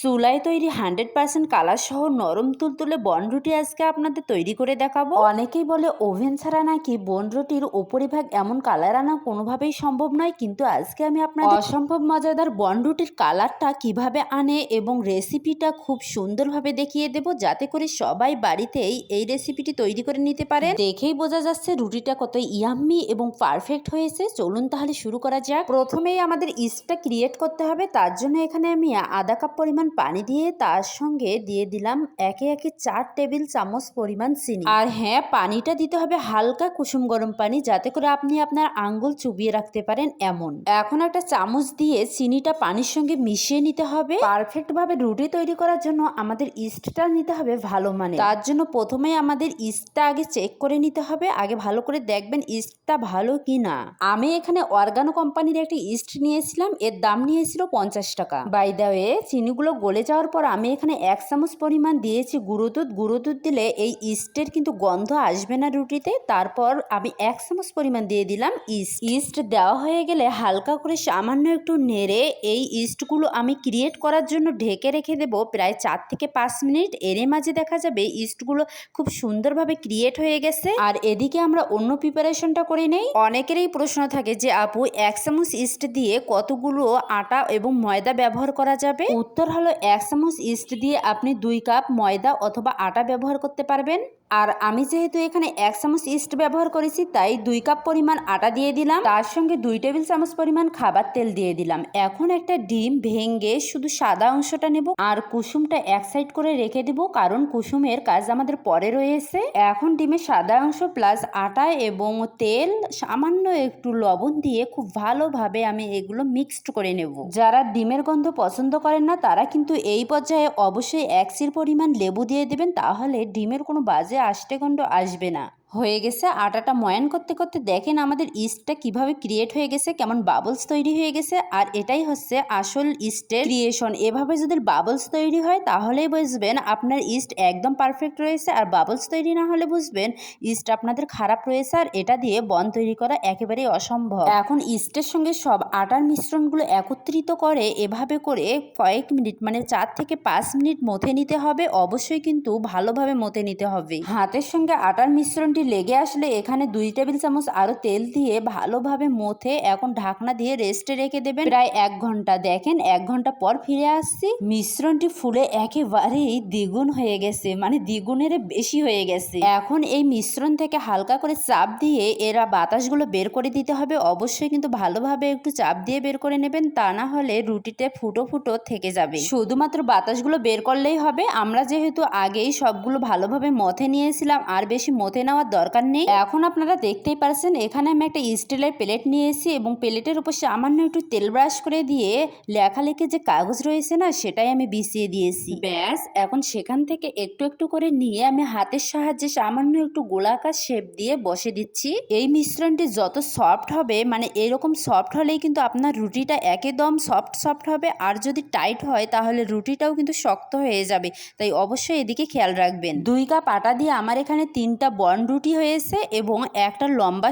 চুলায় তৈরি 100% কালার সহ নরম তুলতুলে বনরুটি আজকে আপনাদের তৈরি করে দেখাবো। অনেকেই বলে ওভেন ছাড়া নাকি বনরুটির উপরিভাগ এমন কালার আনা কোনোভাবেই সম্ভব নয়, কিন্তু আজকে আমি আপনাদের অসম্ভব মজাদার বনরুটির কালারটা কিভাবে আনে এবং রেসিপিটা খুব সুন্দরভাবে দেখিয়ে দেব, যাতে করে সবাই বাড়িতেই এই রেসিপিটি তৈরি করে নিতে পারে। দেখেই বোঝা যাচ্ছে রুটিটা কত ইয়াম্মি এবং পারফেক্ট হয়েছে। চলুন তাহলে শুরু করা যাক। প্রথমেই আমাদের ইস্টটা ক্রিয়েট করতে হবে। তার জন্য এখানে আমি আধা কাপ পরিমাণ পানি দিয়ে তার সঙ্গে দিয়ে দিলাম একে একে 4 টেবিল চামচ পরিমাণ চিনি। আর হ্যাঁ, পানিটা দিতে হবে হালকা কুসুম গরম পানি, যাতে করে আপনি আপনার আঙ্গুল চুবিয়ে রাখতে পারেন এমন। এখন একটা চামচ দিয়ে চিনিটা পানির সঙ্গে মিশিয়ে নিতে হবে। পারফেক্ট ভাবে রুটি তৈরি করার জন্য আমাদের ইস্টটা নিতে হবে ভালো মানের। তার জন্য প্রথমেই আমাদের ইস্টটা আগে চেক করে নিতে হবে। আগে ভালো করে দেখবেন ইস্টটা ভালো কি না। আমি এখানে অর্গানো কোম্পানির একটা ইস্ট নিয়েছিলাম, এর দাম নিয়েছিল 50 টাকা। বাই দ্য ওয়ে, চিনিগুলো গলে যাওয়ার পর আমি এখানে 1 চামচ পরিমাণ দিয়েছি গুঁড়ো দুধ। গুঁড়ো দুধ দিলে এই ইস্টের কিন্তু গন্ধ আসবে না রুটিতে। তারপর আমি 1 চামচ পরিমাণ দিয়ে দিলাম ইস্ট। ইস্ট দেওয়া হয়ে গেলে হালকা করে সামান্য একটু নেড়ে এই ইস্টগুলো আমি ক্রিয়েট করার জন্য ঢেকে রেখে দেবো প্রায় 4 থেকে 5 মিনিট। এর মাঝে দেখা যাবে ইস্টগুলো খুব সুন্দরভাবে ক্রিয়েট হয়ে গেছে। আর এদিকে আমরা অন্য প্রিপারেশনটা করে নেই। অনেকেরই প্রশ্ন থাকে যে আপু 1 চামচ ইস্ট দিয়ে কতগুলো আটা এবং ময়দা ব্যবহার করা যাবে? উত্তর হলো 1 চামচ ইস্ট দিয়ে আপনি 2 কাপ ময়দা অথবা আটা ব্যবহার করতে পারবেন। আর আমি যেহেতু এখানে 1 চামচ ইস্ট ব্যবহার করেছি, তাই 2 কাপ পরিমাণ আটা দিয়ে দিলাম। তার সঙ্গে 2 টেবিল চামচ পরিমাণ খাবার তেল দিয়ে দিলাম। এখন একটা ডিম ভেঙে শুধু সাদা অংশটা নেব আর কুসুমটা এক সাইড করে রেখে দেব, কারণ কুসুমের কাজ আমাদের পরে রয়েছে। এখন ডিমের সাদা অংশ প্লাস আটা এবং তেল সামান্য একটু লবণ দিয়ে খুব ভালোভাবে আমি এগুলো মিক্সড করে নেব। যারা ডিমের গন্ধ পছন্দ করেন না তারা কিন্তু এই পর্যায়ে অবশ্যই 1 চির পরিমাণ লেবু দিয়ে দেবেন, তাহলে ডিমের কোনো বাজে আষ্টে গন্ধ আসবে না। হয়ে গেছে। আটাটা ময়ান করতে করতে দেখেন আমাদের ইস্টটা কিভাবে ক্রিয়েট হয়ে গেছে, কেমন বাবলস তৈরি হয়ে গেছে। আর এটাই হচ্ছে আসল ইস্টের ক্রিয়েশন। এভাবে যদি বাবলস তৈরি হয় তাহলেই বুঝবেন আপনার ইস্ট একদম পারফেক্ট রয়েছে, আর বাবলস তৈরি না হলে বুঝবেন ইস্ট আপনাদের খারাপ রয়েছে, আর এটা দিয়ে বন তৈরি করা একেবারেই অসম্ভব। এখন ইস্টের সঙ্গে সব আটার মিশ্রণগুলো একত্রিত করে এভাবে করে কয়েক মিনিট মানে 4 থেকে 5 মিনিট মথে নিতে হবে। অবশ্যই কিন্তু ভালোভাবে মথে নিতে হবে। হাতের সঙ্গে আটার মিশ্রণটি লেগে আসলে এখানে 2 টেবিল চামচ আরো তেল দিয়ে ভালোভাবে মথে এখন ঢাকনা দিয়ে রেস্টে রেখে দেবেন প্রায় 1 ঘন্টা। দেখেন 1 ঘন্টা পর ফিরে আসছি, মিশ্রণটি ফুলে একেবারেই দ্বিগুণ হয়ে গেছে, মানে দ্বিগুণের বেশি হয়ে গেছে। এখন এই মিশ্রণ থেকে হালকা করে চাপ দিয়ে এরা বাতাসগুলো বের করে দিতে হবে। অবশ্যই কিন্তু ভালোভাবে একটু চাপ দিয়ে বের করে নেবেন, তা না হলে রুটিতে ফুটো ফুটো থেকে যাবে। শুধুমাত্র বাতাসগুলো বের করলেই হবে। আমরা যেহেতু আগেই সবগুলো ভালোভাবে মথে নিয়েছিলাম, আর বেশি মথে নেওয়ার দরকার নেই। এখন আপনারা দেখতেই পারছেন এখানে আমি একটা স্টিলের প্লেট নিয়েছি এবং প্লেটের উপর সামান্য একটু তেল ব্রাশ করে দিয়ে লেখালেখি যে কাগজ রয়েছে না, সেটাই আমি বিছিয়ে দিয়েছি। ব্যাস, এখন সেখান থেকে একটু একটু করে নিয়ে আমি হাতের সাহায্যে সামান্য একটু গোলাকার শেপ দিয়ে বসে দিচ্ছি। এই মিশ্রণটি যত সফট হবে, মানে এরকম সফট হলেই কিন্তু আপনার রুটিটা একদম সফট হবে। আর যদি টাইট হয় তাহলে রুটিটাও কিন্তু শক্ত হয়ে যাবে, তাই অবশ্যই এদিকে খেয়াল রাখবেন। 2 কাপ আটা দিয়ে আমার এখানে 3টা বন রুটি হয়েছে এবং একটা লম্বা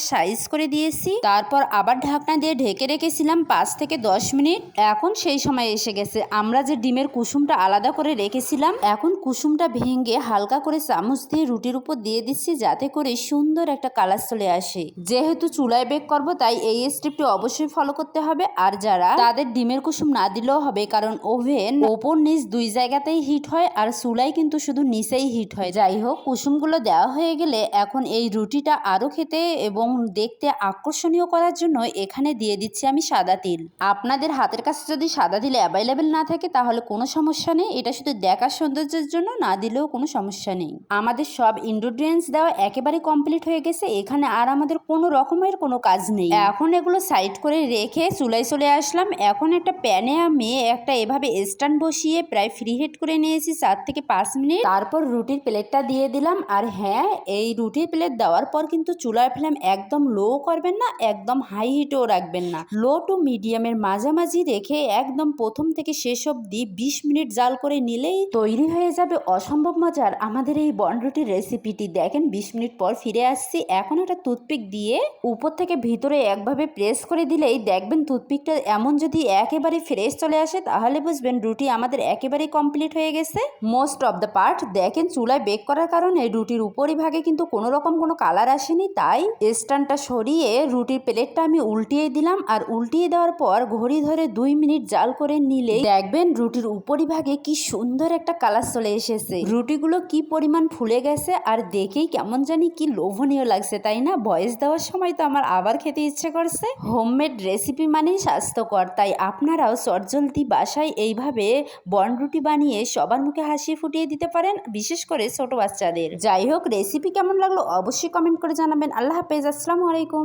সাইজ করে দিয়েছি। তারপর আবার ঢাকনা দিয়ে ঢেকে রেখেছিলাম 5 থেকে 10 মিনিট। এখন সেই সময় এসে গেছে। আমরা যে ডিমের কুসুমটা আলাদা করে রেখেছিলাম, এখন কুসুমটা ভেঙে হালকা করে চামচ দিয়ে রুটির উপর দিয়ে দিচ্ছি, যাতে করে সুন্দর একটা কালার চলে আসে। যেহেতু চুলায় বেক করব, তাই এই স্টেপটি অবশ্যই ফলো করতে হবে। আর যারা তাদের ডিমের কুসুম না দিলেও হবে, কারণ ওভেন ওপর নিচ 2 জায়গাতেই হিট হয়, আর চুলায় কিন্তু শুধু নিচেই হিট হয়। যাই হোক, কুসুমগুলো দেওয়া হয়ে গেলে এখন এই রুটিটা আরো খেতে এবং দেখতে আকর্ষণীয় করার জন্য এখানে দিয়ে দিচ্ছি আমি সাদা তিল। আপনাদের হাতের কাছে যদি সাদা তিল অ্যাভেলেবেল না থাকে তাহলে কোনো সমস্যা নেই, এটা শুধু দেখার সৌন্দর্যের জন্য, না দিলেও কোনো সমস্যা নেই। আমাদের সব ইনগ্রেডিয়েন্টস দেওয়া একেবারে কমপ্লিট হয়ে গেছে। এখানে আর আমাদের কোনো রকমের কোনো কাজ নেই। এখন এগুলো সাইড করে রেখে চুলায় চলে আসলাম। এখন একটা প্যানে আমি একটা এভাবে স্ট্যান্ড বসিয়ে প্রায় ফ্রি হিট করে নিয়েছি 4 থেকে 5 মিনিট। তারপর রুটির প্লেটটা দিয়ে দিলাম। আর হ্যাঁ, এই রুটির প্লেট দেওয়ার পর কিন্তু চুলার ফ্লেম একদম লো করবেন না, একদম হাই হিটেও রাখবেন না, লো টু মিডিয়ামের মাঝামাঝি রেখে একদম প্রথম থেকে শেষ অবধি 20 মিনিট জাল করে নিলেই তৈরি হয়ে যাবে অসম্ভব মজার আমাদের এই বনরুটির রেসিপিটি। দেখেন 20 মিনিট পর ফিরে আসছি। এখন একটা টুথপিক দিয়ে উপর থেকে ভিতরে একভাবে প্রেস করে দিলেই দেখবেন টুথপিকটা এমন যদি একেবারে ফ্রেশ চলে আসে তাহলে বুঝবেন রুটি আমাদের একেবারেই কমপ্লিট হয়ে গেছে। মোস্ট অফ দ্য পার্ট দেখেন চুলায় বেক করার কারণে রুটির উপরিভাগে কিন্তু কোনো রকম কোনো কালার আসেনি, তাই স্ট্যান্ডটা সরিয়ে রুটির প্লেটটা আমি উল্টিয়ে দিলাম। আর উল্টিয়ে দেওয়ার পর ঘড়ি ধরে 2 মিনিট জাল করে নিলে দেখবেন রুটির উপরিভাগে কি সুন্দর একটা কালার চলে এসেছে। রুটিগুলো কি পরিমাণ ফুলে গেছে আর দেখেই কেমন জানি কি লোভনীয় লাগছে, তাই না? ভয়েস দেওয়ার সময় তো আমার আবার খেতে ইচ্ছে করছে। হোমমেড রেসিপি মানেই স্বাস্থ্যকর, তাই আপনারাও চটজলদি বাসায় এইভাবে বনরুটি বানিয়ে সবার মুখে হাসি ফুটিয়ে দিতে পারেন, বিশেষ করে ছোট বাচ্চাদের। যাই হোক, রেসিপি কেমন লাগলো অবশ্যই কমেন্ট করে জানাবেন। আল্লাহ হাফেজ, আসসালামু আলাইকুম।